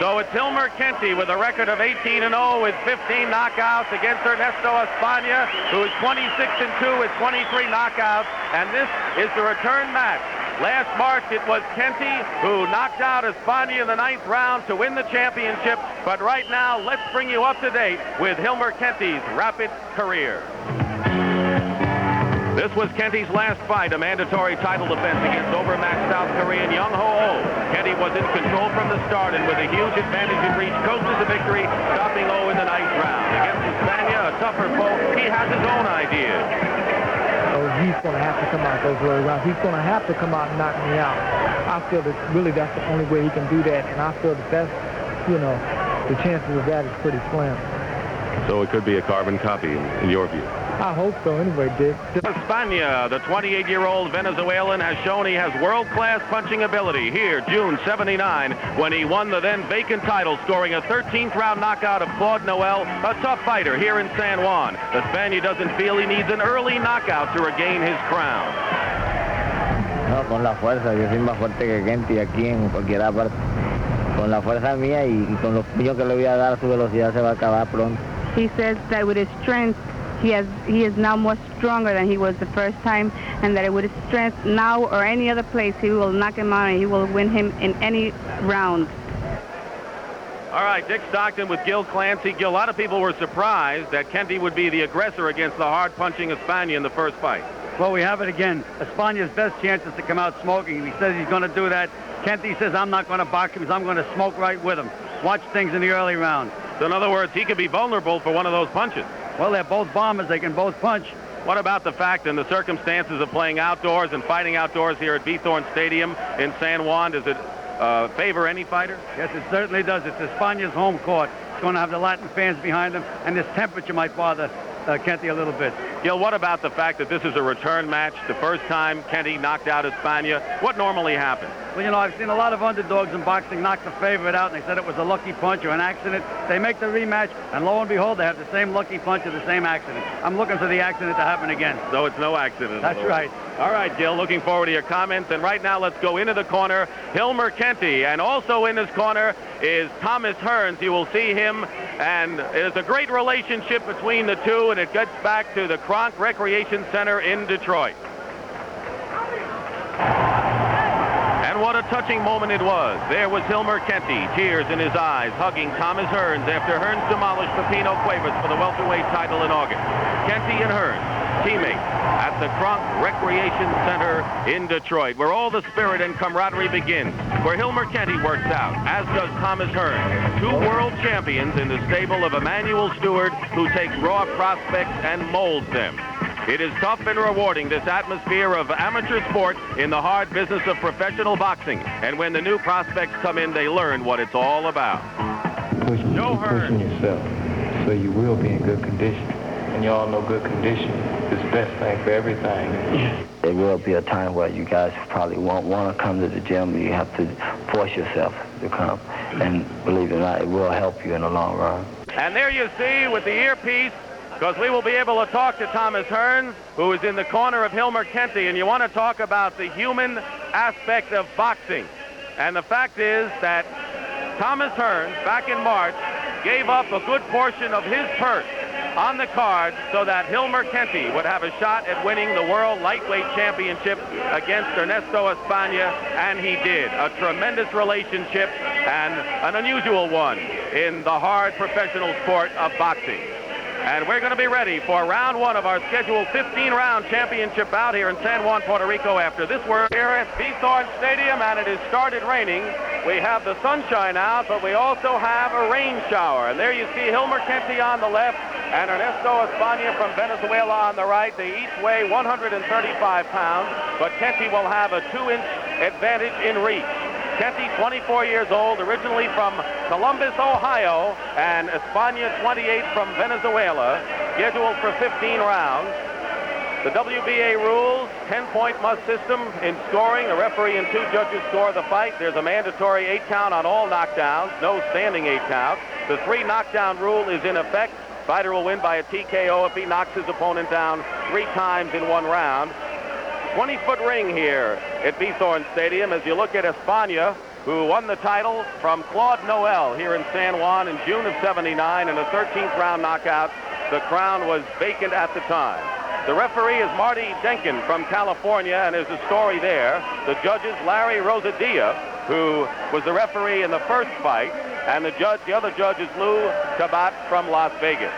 So it's Hilmer Kenty with a record of 18-0 with 15 knockouts against Ernesto Espana, who is 26-2 with 23 knockouts. And this is the return match. Last March, it was Kenty who knocked out Espana in the 9th round to win the championship. But right now, let's bring you up to date with Hilmer Kenty's rapid career. This was Kenty's last fight, a mandatory title defense against overmatched South Korean Young Ho-Oh. Kenty was in control from the start and with a huge advantage in reach, coasted to victory, stopping Oh in the 9th round. Against Espana, a tougher foe, he has his own ideas. Oh, he's going to have to come out those early rounds. He's going to have to come out and knock me out. I feel that really that's the only way he can do that, and I feel that that's, you know, the chances of that is pretty slim. So it could be a carbon copy in your view? I hope so anyway, Dick. Espana, the 28-year-old Venezuelan, has shown he has world-class punching ability. Here, June '79, when he won the then vacant title, scoring a 13th round knockout of Claude Noel, a tough fighter here in San Juan. Espana doesn't feel he needs an early knockout to regain his crown. No, con la fuerza. Yo soy más fuerte que Kenty aquí en cualquier parte. Con la fuerza mía y con los puños que le voy a dar, su velocidad se va a acabar pronto. He says that with his strength, he is now more stronger than he was the first time, and that with his strength now or any other place, he will knock him out and he will win him in any round. All right, Dick Stockton with Gil Clancy. Gil, a lot of people were surprised that Kenty would be the aggressor against the hard-punching Espana in the first fight. Well, we have it again. Espana's best chance is to come out smoking. He says he's going to do that. Kenty says, I'm not going to box him, I'm going to smoke right with him. Watch things in the early round. So in other words, he could be vulnerable for one of those punches. Well, they're both bombers. They can both punch. What about the fact and the circumstances of playing outdoors and fighting outdoors here at Bithorn Stadium in San Juan? Does it favor any fighter? Yes, it certainly does. It's Espana's home court. It's going to have the Latin fans behind him, and this temperature might bother Kenty a little bit. Gil, what about the fact that this is a return match, the first time Kenty knocked out Espana? What normally happens? Well, you know, I've seen a lot of underdogs in boxing knock the favorite out, and they said it was a lucky punch or an accident. They make the rematch, and lo and behold, they have the same lucky punch or the same accident. I'm looking for the accident to happen again. So it's no accident. That's right. All right, Gil, looking forward to your comments. And right now, let's go into the corner. Hilmer Kenty, and also in his corner is Thomas Hearns. You will see him, and there's a great relationship between the two, and it gets back to the Kronk Recreation Center in Detroit. And what a touching moment it was. There was Hilmer Kenty, tears in his eyes, hugging Thomas Hearns after Hearns demolished Pepino Cuevas for the welterweight title in August. Kenty and Hearns, teammates at the Kronk Recreation Center in Detroit, where all the spirit and camaraderie begins, where Hilmer Kenty works out, as does Thomas Hearns, two world champions in the stable of Emmanuel Stewart, who takes raw prospects and molds them. It is tough and rewarding, this atmosphere of amateur sport in the hard business of professional boxing. And when the new prospects come in, they learn what it's all about. Pushing yourself so you will be in good condition. And you all know good condition is the best thing for everything. There will be a time where you guys probably won't want to come to the gym. You have to force yourself to come. And believe it or not, it will help you in the long run. And there you see with the earpiece, because we will be able to talk to Thomas Hearns, who is in the corner of Hilmer Kenty, and you want to talk about the human aspect of boxing. And the fact is that Thomas Hearns, back in March, gave up a good portion of his purse on the card so that Hilmer Kenty would have a shot at winning the World Lightweight Championship against Ernesto Espana, and he did. A tremendous relationship and an unusual one in the hard professional sport of boxing. And we're going to be ready for round one of our scheduled 15-round championship bout here in San Juan, Puerto Rico. After this, we're here at Bithorn Stadium, and it has started raining. We have the sunshine out, but we also have a rain shower. And there you see Hilmer Kenty on the left and Ernesto Espana from Venezuela on the right. They each weigh 135 pounds, but Kenty will have a 2-inch advantage in reach. Kenty, 24 years old, originally from Columbus, Ohio, and Espana, 28, from Venezuela, scheduled for 15 rounds. The WBA rules, 10-point must system in scoring. A referee and 2 judges score the fight. There's a mandatory 8 count on all knockdowns, no standing 8 count. The 3 knockdown rule is in effect. Fighter will win by a TKO if he knocks his opponent down 3 times in 1 round. 20-foot ring here at Bithorn Stadium. As you look at Espana, who won the title from Claude Noel here in San Juan in June of '79 in a 13th round knockout. The crown was vacant at the time. The referee is Marty Denkin from California, and there's a story there. The judges, Larry Rosadilla, who was the referee in the first fight, and the other judge is Lou Tabat from Las Vegas.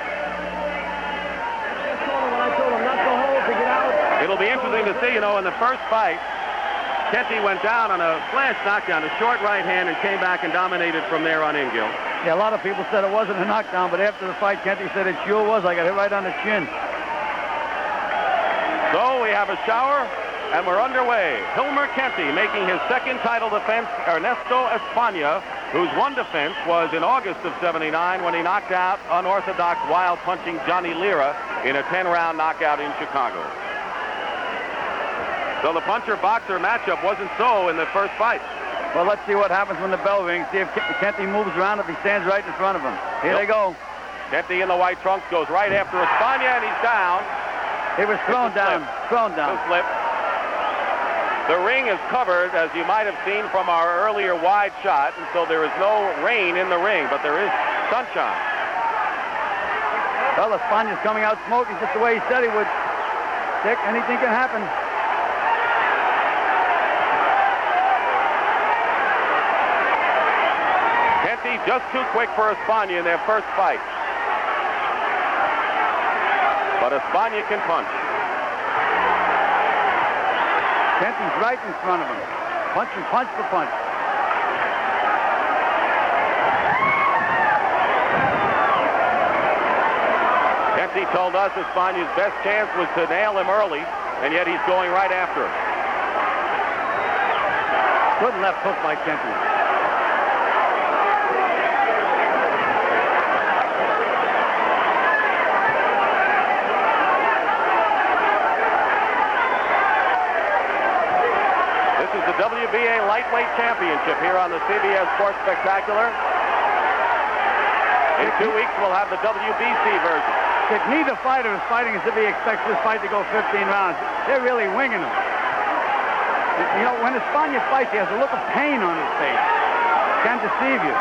It'll be interesting to see, in the first fight, Kenty went down on a flash knockdown, a short right hand, and came back and dominated from there on in, Gil. Yeah, a lot of people said it wasn't a knockdown, but after the fight, Kenty said it sure was. I got hit right on the chin. So we have a shower, and we're underway. Hilmer Kenty making his second title defense. Ernesto Espana, whose one defense was in August of '79 when he knocked out unorthodox wild punching Johnny Lira in a 10-round knockout in Chicago. So the puncher-boxer matchup wasn't so in the first fight. Well, let's see what happens when the bell rings. See if Kenty moves around, if he stands right in front of him. Here they go. Kenty in the white trunks goes right after Espana, and he's down. He was thrown down. Thrown down. Slip. The ring is covered, as you might have seen from our earlier wide shot, and so there is no rain in the ring, but there is sunshine. Well, Espana's coming out smoking just the way he said he would. Dick, anything can happen. Kenty just too quick for Espana in their first fight. But Espana can punch. Kenty's right in front of him. Punch and punch for punch. Kenty told us Espana's best chance was to nail him early, and yet he's going right after him. Good left hook by Kenty. WBA Lightweight Championship here on the CBS Sports Spectacular. In 2 weeks, we'll have the WBC version. Neither fighter is fighting as if he expects this fight to go 15 rounds. They're really winging him. When Espana fights, he has a look of pain on his face. Can't deceive you.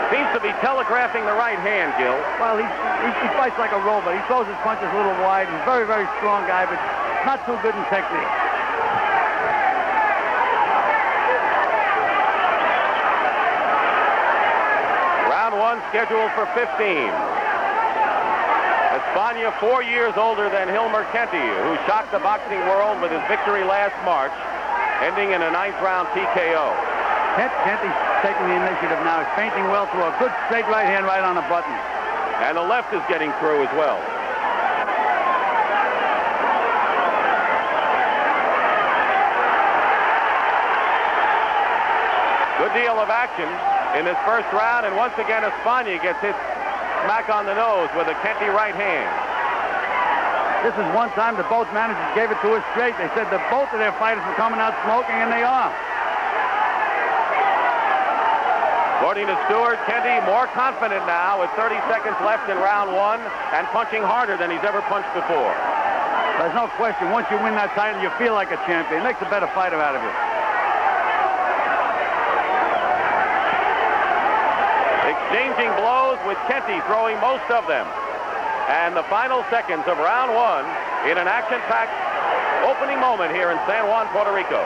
Seems to be telegraphing the right hand, Gil. Well, he fights like a robot. He throws his punches a little wide. He's a very, very strong guy, but not too good in technique. One scheduled for 15. Espana, 4 years older than Hilmer Kenty, who shocked the boxing world with his victory last March, ending in a 9th round TKO. Kenty's taking the initiative now. He's feinting well through a good straight right hand right on the button. And the left is getting through as well. Good deal of action in this first round, and once again Espana gets hit smack on the nose with a Kenty right hand. This is one time that both managers gave it to us straight. They said that both of their fighters were coming out smoking, and they are. According to Stewart, Kenty more confident now with 30 seconds left in round one and punching harder than he's ever punched before. There's no question. Once you win that title, you feel like a champion. It makes a better fighter out of you. Exchanging blows with Kenty throwing most of them. And the final seconds of round one in an action-packed opening moment here in San Juan, Puerto Rico.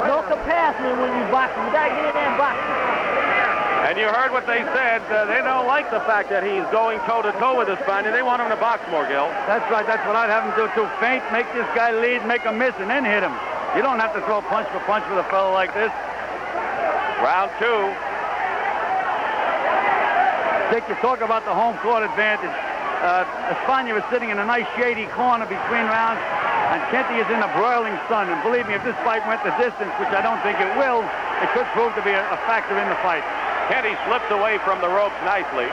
No capacity when you box. You gotta get in there and box. And you heard what they said. They don't like the fact that he's going toe-to-toe with Espana. They want him to box more, Gil. That's right. That's what I'd have him do, too. Feint, make this guy lead, make him miss, and then hit him. You don't have to throw punch for punch with a fellow like this. Round two. Dick, you talk about the home court advantage. Espana was sitting in a nice shady corner between rounds, and Kenty is in a broiling sun. And believe me, if this fight went the distance, which I don't think it will, it could prove to be a factor in the fight. Kenty slips away from the ropes nicely.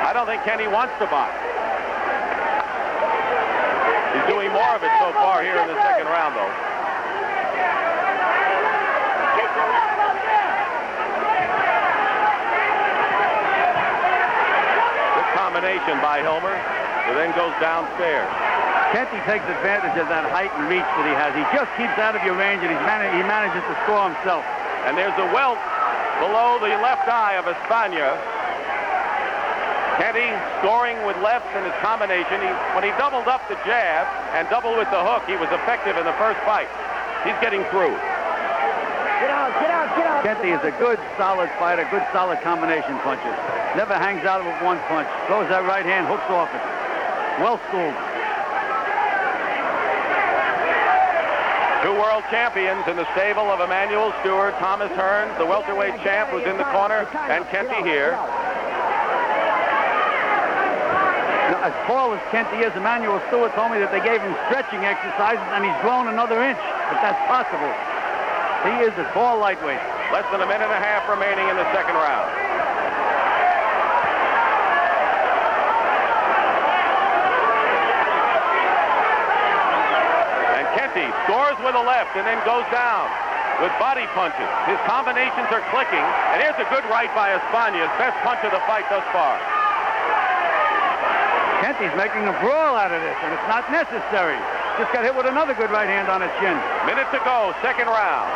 I don't think Kenty wants to box. He's doing more of it so far here in the second round, though. Good combination by Hilmer. who then goes downstairs. Kenty takes advantage of that height and reach that he has. He just keeps out of your range, and he manages to score himself. And there's a welt below the left eye of Espana. Kenty scoring with left in his combination. When he doubled up the jab and doubled with the hook, he was effective in the first fight. He's getting through. Get out, get out, get out. Kenty is a good, solid fighter, good, solid combination puncher. Never hangs out with one punch. Throws that right hand, hooks off it. Well schooled. Two world champions in the stable of Emanuel Stewart, Thomas Hearns, the welterweight champ, who's in the corner, and Kenty here. Now, as tall as Kenty is, Emanuel Stewart told me that they gave him stretching exercises, and he's grown another inch, if that's possible. He is a tall lightweight. Less than a minute and a half remaining in the second round. And Kenty scores with a left and then goes down with body punches. His combinations are clicking. And here's a good right by Espana, his best punch of the fight thus far. Kenty's making a brawl out of this, and it's not necessary. Just got hit with another good right hand on his chin. Minute to go, second round.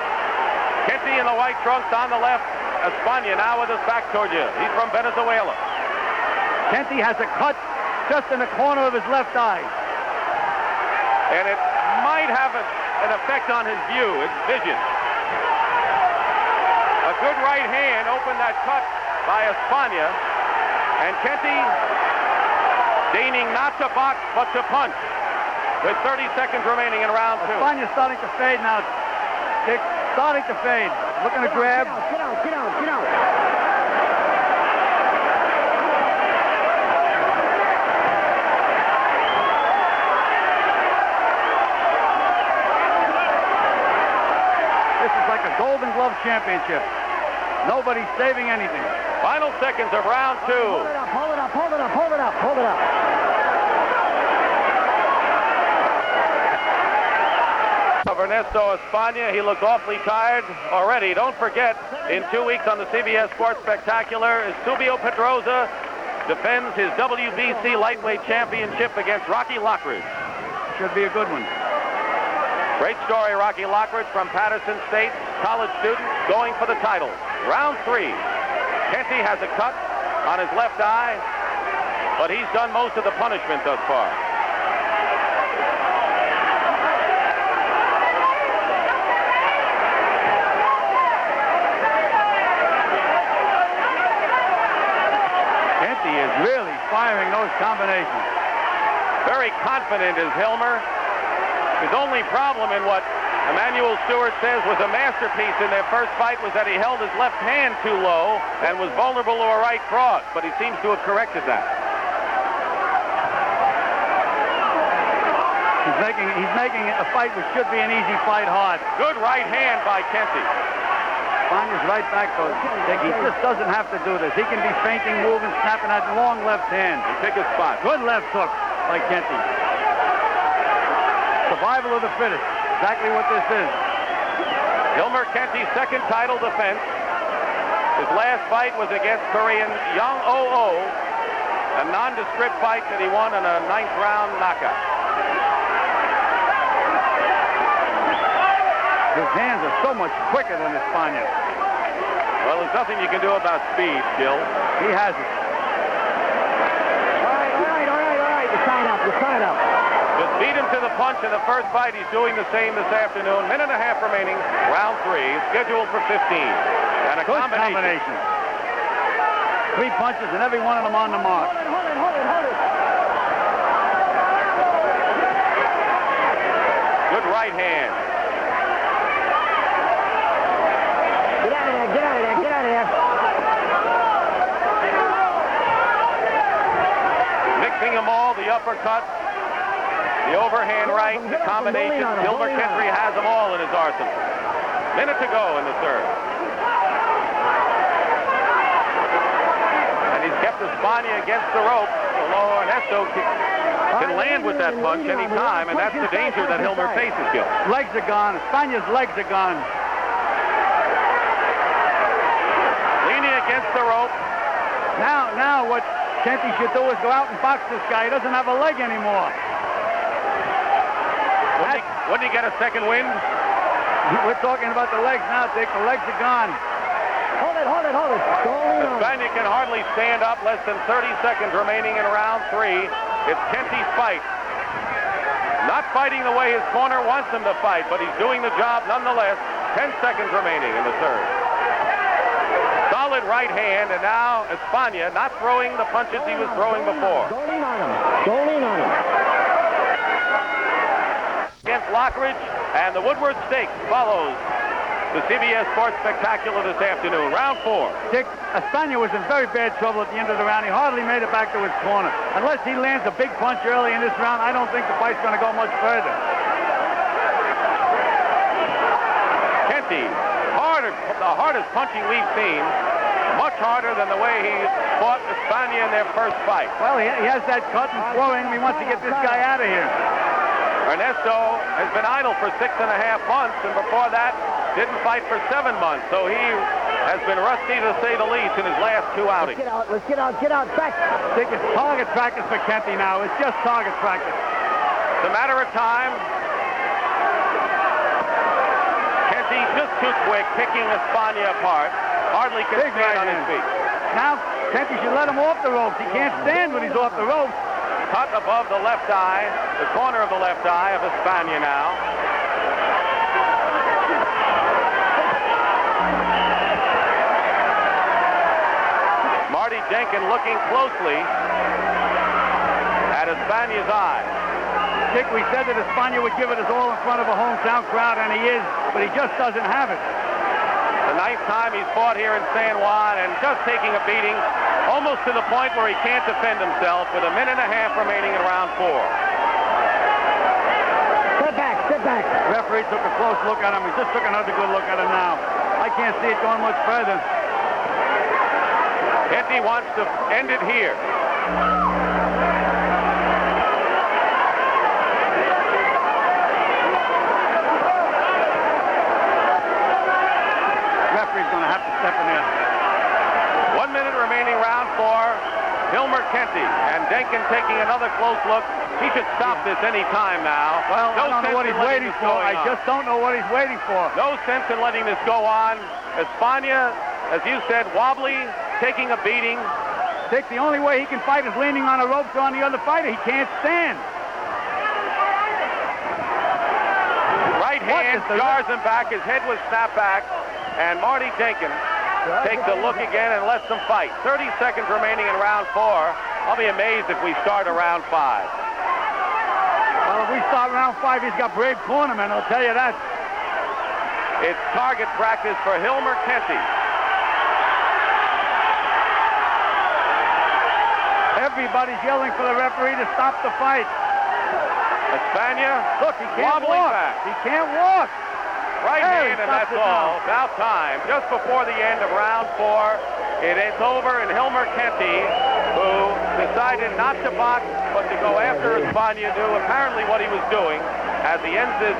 Kenty in the white trunks on the left. Espana now with his back toward you. He's from Venezuela. Kenty has a cut just in the corner of his left eye. And it might have an effect on his view, his vision. A good right hand opened that cut by Espana. And Kenty deigning not to box, but to punch. With 30 seconds remaining in round two. Espana's starting to fade now, Dick. Starting to fade. Looking to grab. Get out, get out, get out. This is like a Golden Glove championship. Nobody's saving anything. Final seconds of round two. Hold it up, hold it up, hold it up, hold it up, hold it up. Of Ernesto Espana, he looks awfully tired already. Don't forget, in 2 weeks on the CBS Sports Spectacular, Eusebio Pedroza defends his WBC lightweight championship against Rocky Lockridge. Should be a good one. Great story, Rocky Lockridge from Patterson State, college student going for the title. Round three. Kenty has a cut on his left eye, but he's done most of the punishment thus far. Kenty is really firing those combinations. Very confident is Hilmer. His only problem in what Emanuel Stewart says was a masterpiece in their first fight was that he held his left hand too low and was vulnerable to a right cross, but he seems to have corrected that. He's making a fight which should be an easy fight hard. Good right hand by Kenty. Espana's right back, though. He just doesn't have to do this. He can be feinting, moving, snapping that long left hand. Pick his spot. Good left hook by Kenty. Survival of the fittest. Exactly what this is. Hilmer Kenty's second title defense. His last fight was against Korean Young Oh, a nondescript fight that he won in a 9th round knockout. His hands are so much quicker than Espana. Well, there's nothing you can do about speed, Gil. He has it. All right. You sign up, you sign up. Just beat him to the punch in the first fight. He's doing the same this afternoon. Minute and a half remaining. Round three, scheduled for 15. And a Good combination. 3 punches and every one of them on the mark. Hold it. Good right hand. Get out of there. Mixing them all, the uppercut, the overhand right, the combination. Hilmer Kenty has them all in his arsenal. Minute to go in the third. And he's kept Espana against the rope. Although Ernesto can land with that punch any time, and that's the danger that Hilmer faces, Gil. Legs are gone. Espana's legs are gone. Leaning against the rope. Now what Kenty should do is go out and box this guy. He doesn't have a leg anymore. Wouldn't he get a second wind? We're talking about the legs now, Dick. The legs are gone. Hold it. Don't lean on him. Espana can hardly stand up. Less than 30 seconds remaining in round 3. It's Kenty's fight. Not fighting the way his corner wants him to fight, but he's doing the job nonetheless. 10 seconds remaining in the third. Solid right hand, and now Espana not throwing the punches he was throwing before. Don't lean on him. Against Lockridge, and the Woodward Stakes follows the CBS Sports Spectacular this afternoon. Round 4. Dick, Espana was in very bad trouble at the end of the round. He hardly made it back to his corner. Unless he lands a big punch early in this round, I don't think the fight's going to go much further. Kenty, the hardest punching we've seen. Much harder than the way he fought Espana in their first fight. Well, he has that cut and throwing. He wants to get this guy out of here. Ernesto has been idle for 6.5 months, and before that, didn't fight for 7 months. So he has been rusty, to say the least, in his last 2 outings. Let's get out. Back. Dick, it's target practice for Kenty now. It's just target practice. It's a matter of time. Kenty just too quick, picking Espana apart. Hardly can Big stand right on his hand. feet. Now, Kenty should let him off the ropes. He can't stand when he's off the ropes. Cut above the left eye, the corner of the left eye of Espana now. Marty Jenkins looking closely at Espana's eye. Dick, we said that Espana would give it his all in front of a hometown crowd, and he is, but he just doesn't have it. The 9th time he's fought here in San Juan, and just taking a beating, almost to the point where he can't defend himself, with 1.5 minutes remaining in round 4. Sit back. The referee took a close look at him. He just took another good look at him now. I can't see it going much further. Kenty wants to end it here. Referee's going to have to step in there. 1 minute remaining, round 4. Hilmer Kenty, and Denkin taking another close look. He should stop this any time now. Well, no I don't know what he's waiting for. I just don't know what he's waiting for. No sense in letting this go on. Espana, as you said, wobbly, taking a beating. Dick, the only way he can fight is leaning on a rope on the other fighter. He can't stand. Right hand jars him back. His head was snapped back. And Marty Jenkins takes a look again and lets them fight. 30 seconds remaining in round 4. I'll be amazed if we start around 5. Well, if we start round 5, he's got brave cornermen, I'll tell you that. It's target practice for Hilmer Kenty. Everybody's yelling for the referee to stop the fight. Espana, Look, he can't wobbling walk. back. He can't walk. Right Hey, hand, and stop that's it all. now. About time. Just before the end of round 4, it's over, and Hilmer Kenty, who decided not to box, but to go after Espana, knew apparently what he was doing as he ends this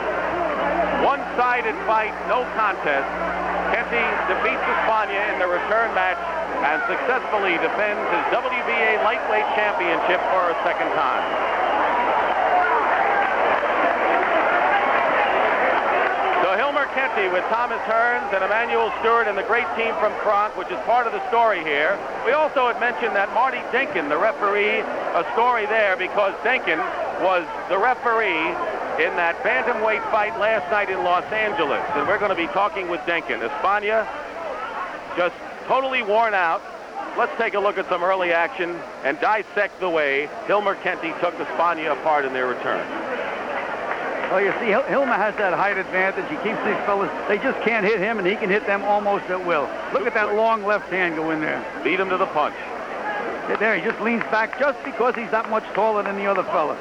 one-sided fight, no contest. Kenty defeats Espana in the return match and successfully defends his WBA lightweight championship for a second time. So Hilmer Kenty with Thomas Hearns and Emmanuel Stewart and the great team from Kronk, which is part of the story here. We also had mentioned that Marty Jenkins, the referee, a story there because Jenkins was the referee in that bantamweight fight last night in Los Angeles. And we're going to be talking with Jenkins. Espana just totally worn out. Let's take a look at some early action and dissect the way Hilmer Kenty took Espana apart in their return. Well, you see, Hilmer has that height advantage. He keeps these fellas, they just can't hit him, and he can hit them almost at will. Look at that long left hand go in there. Beat him to the punch. There, he just leans back just because he's that much taller than the other fella.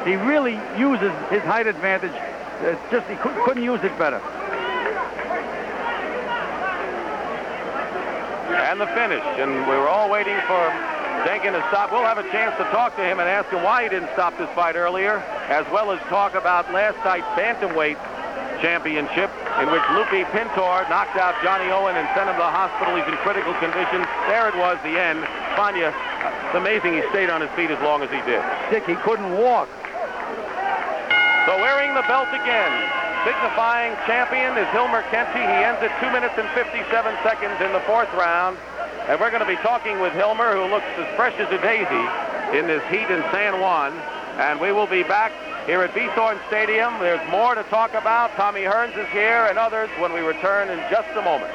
He really uses his height advantage. Just he couldn't use it better. And the finish, and we were all waiting for Jenkins to stop. We'll have a chance to talk to him and ask him why he didn't stop this fight earlier, as well as talk about last night's bantamweight championship, in which Lupe Pintor knocked out Johnny Owen and sent him to the hospital. He's in critical condition. There it was, the end. Espana It's amazing he stayed on his feet as long as he did. Dick, he couldn't walk. So wearing the belt again, signifying champion is Hilmer Kenty. He ends at 2 minutes and 57 seconds in the 4th round. And we're going to be talking with Hilmer, who looks as fresh as a daisy in this heat in San Juan. And we will be back here at Bithorn Stadium. There's more to talk about. Tommy Hearns is here and others when we return in just a moment.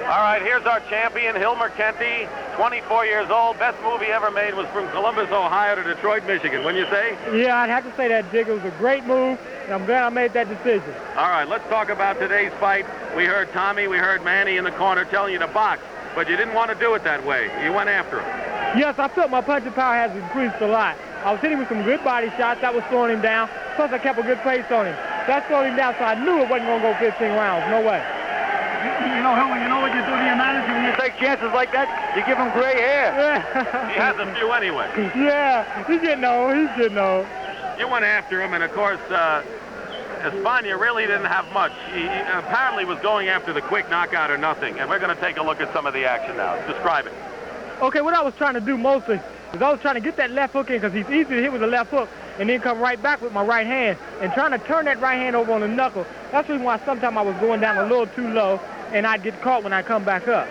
All right, here's our champion, Hilmer Kenty, 24 years old. Best movie ever made was from Columbus, Ohio to Detroit, Michigan. Wouldn't you say? Yeah, I'd have to say that, Dick. It was a great move, and I'm glad I made that decision. All right, let's talk about today's fight. We heard Tommy, we heard Manny in the corner telling you to box, but you didn't want to do it that way. You went after him. Yes, I felt my punching power has increased a lot. I was hitting with some good body shots. That was slowing him down. Plus, I kept a good pace on him. That slowed him down, so I knew it wasn't going to go 15 rounds. No way. You know, Hilmer, you know what you do to your manager when you take chances like that? You give him gray hair. Yeah. He has a few anyway. Yeah, he's getting old. He's getting old. You went after him, and of course, Espana really didn't have much. He apparently was going after the quick knockout or nothing, and we're going to take a look at some of the action now. Describe it. Okay, what I was trying to do mostly is I was trying to get that left hook in because he's easy to hit with the left hook and then come right back with my right hand and trying to turn that right hand over on the knuckle. That's the reason why sometimes I was going down a little too low and I'd get caught when I come back up.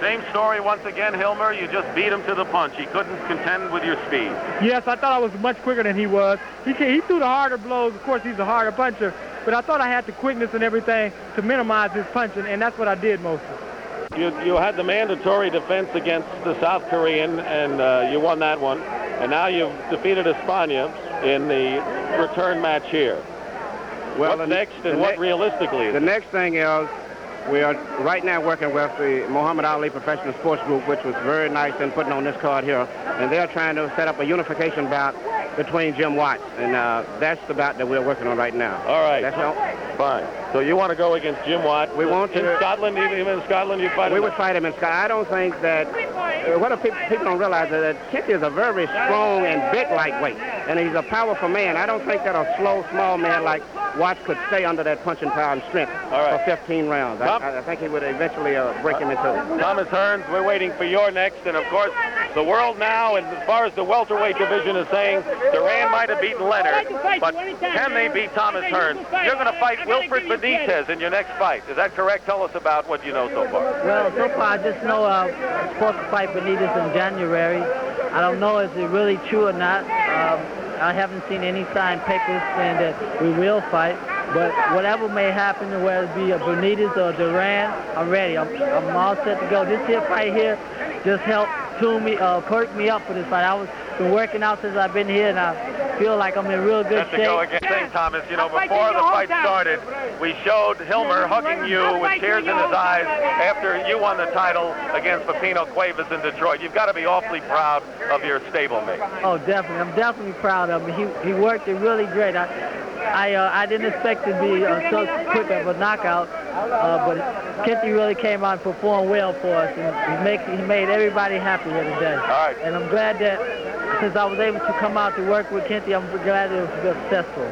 Same story once again, Hilmer. You just beat him to the punch. He couldn't contend with your speed. Yes, I thought I was much quicker than he was. He threw the harder blows. Of course, he's a harder puncher, but I thought I had the quickness and everything to minimize his punching, and that's what I did mostly. You had the mandatory defense against the South Korean, and you won that one. And now you've defeated Espana in the return match here. Well, what's next, and what realistically is the next thing is we are right now working with the Muhammad Ali Professional Sports Group, which was very nice in putting on this card here. And they're trying to set up a unification bout between Jim Watts. And that's the bout that we're working on right now. All right. That's all. Fine. So you want to go against Jim Watts? We want to. In Scotland, even in Scotland, you fight him? We would fight him in Scotland. I don't think that, what if people don't realize that Kenty is a very strong and big lightweight. And he's a powerful man. I don't think that a slow, small man like Watts could stay under that punching power and strength for 15 rounds. I think he would eventually break him into it. Thomas Hearns, we're waiting for your next. And, of course, the world now, and as far as the welterweight division is saying, Duran might have beaten Leonard, but can they beat Thomas Hearns? You're going to fight Wilfred Benitez in your next fight. Is that correct? Tell us about what you know so far. Well, so far I just know I'm supposed to fight Benitez in January. I don't know if it's really true or not. I haven't seen any signed papers saying that we will fight. But whatever may happen, whether it be a Benitez or a Duran, I'm ready. I'm all set to go. This here fight here just helped perk me up for this fight. I've been working out since I've been here, and I feel like I'm in real good shape. To go again, Thomas, you know, before the fight started, we showed Hilmer hugging you with tears in his eyes after you won the title against Pepino Cuevas in Detroit. You've got to be awfully proud of your stablemate. Oh, definitely. I'm definitely proud of him. He worked it really great. I didn't expect to be so quick of a knockout, but Kenty really came out and performed well for us, and he made everybody happy here today. All right. And I'm glad that since I was able to come out to work with Kenty, I'm glad it was successful.